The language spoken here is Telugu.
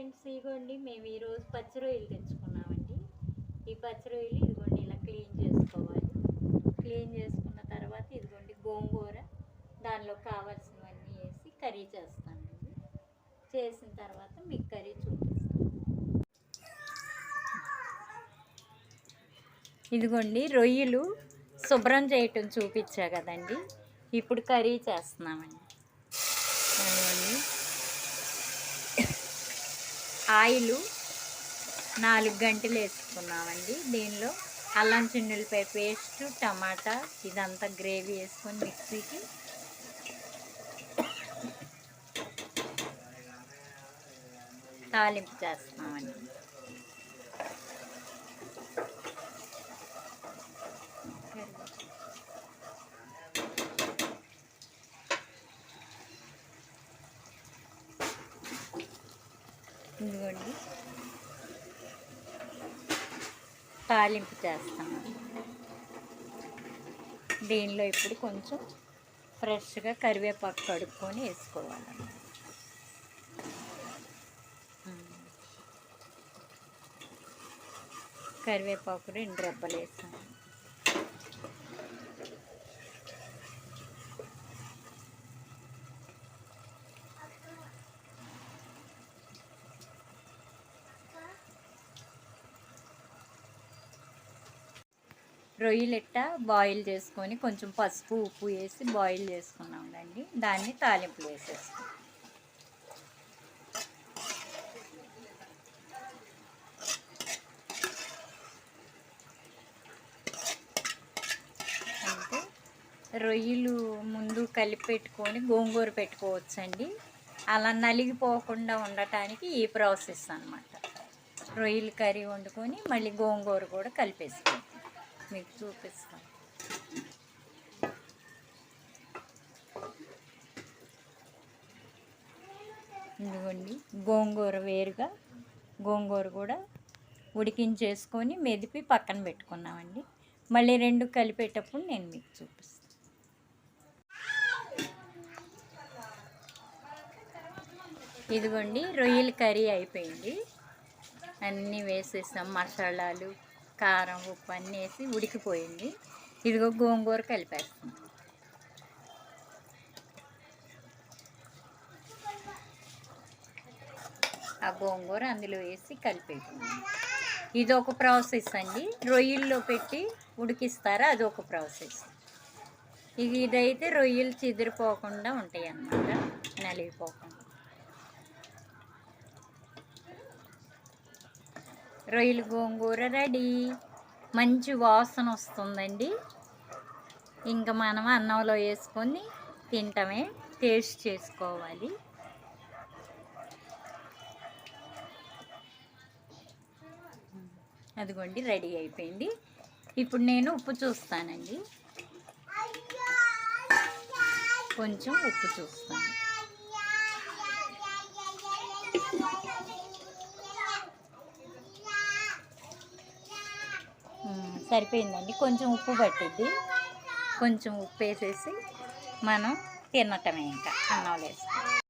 ఫ్రెండ్స్, ఇదిగోండి మేము ఈరోజు పచ్చి రొయ్యలు తెచ్చుకున్నామండి. ఈ పచ్చి రొయ్యలు ఇదిగోండి ఇలా క్లీన్ చేసుకోవాలి. క్లీన్ చేసుకున్న తర్వాత ఇదిగోండి గోంగూర, దానిలో కావాల్సినవన్నీ వేసి కర్రీ చేస్తానండి. చేసిన తర్వాత మీకు కర్రీ చూపిస్తాను. ఇదిగోండి రొయ్యలు శుభ్రం చేయటం చూపించా కదండి. ఇప్పుడు కర్రీ చేస్తున్నామండి. ఆయిల్ 4 గంటలు వేసుకున్నామండి. దీనిలో అల్లం చిన్నులపాయ పేస్ట్, టమాటా ఇదంతా గ్రేవీ వేసుకొని మిక్సీకి తాలింపు చేస్తున్నామండి. ఇదిగోండి తాలింపు చేస్తాము. దీనిలో ఇప్పుడు కొంచెం ఫ్రెష్గా కరివేపాకు కడుక్కొని వేసుకోవాలి. కరివేపాకు 2 రెబ్బలు వేసాము. రొయ్యలెట్ట బాయిల్ చేసుకొని కొంచెం పసుపు ఉప్పు వేసి బాయిల్ చేసుకున్నామండి. దాన్ని తాలింపులు వేసేస్తాం. అంటే రొయ్యలు ముందు కలిపి పెట్టుకొని గోంగూర పెట్టుకోవచ్చండి. అలా నలిగిపోకుండా ఉండటానికి ఈ ప్రాసెస్ అన్నమాట. రొయ్యలు కర్రీ వండుకొని మళ్ళీ గోంగూర కూడా కలిపేసుకోండి. మీకు చూపిస్తాను. ఇదిగోండి గోంగూర వేరుగా గోంగూర కూడా ఉడికించేసుకొని మెదిపి పక్కన పెట్టుకున్నామండి. మళ్ళీ 2 కలిపేటప్పుడు నేను మీకు చూపిస్తాను. ఇదిగోండి రొయ్యల కర్రీ అయిపోయింది. అన్నీ వేసేసాం, మసాలాలు కారం ఉప్పు అన్నీ వేసి ఉడికిపోయింది. ఇదిగో గోంగూర కలిపేస్తాం. ఆ గోంగూర అందులో వేసి కలిపేసాం. ఇది ఒక ప్రాసెస్ అండి. రొయ్యల్లో పెట్టి ఉడికిస్తారా, అది ఒక ప్రాసెస్. ఇదైతే రొయ్యలు చిదిరిపోకుండా ఉంటాయి అన్నమాట, నలిగిపోకుండా. రొయ్యలు గోంగూర రెడీ. మంచి వాసన వస్తుందండి. ఇంకా మనం అన్నంలో వేసుకొని తింటమే, టేస్ట్ చేసుకోవాలి. అదిగోండి రెడీ అయిపోయింది. ఇప్పుడు నేను ఉప్పు చూస్తానండి. కొంచెం ఉప్పు చూస్తాను. సరిపోయిందండి. కొంచెం ఉప్పు పట్టిద్ది. కొంచెం ఉప్పు వేసేసి మనం తినటమే ఇంకా అన్నంలో వేసి.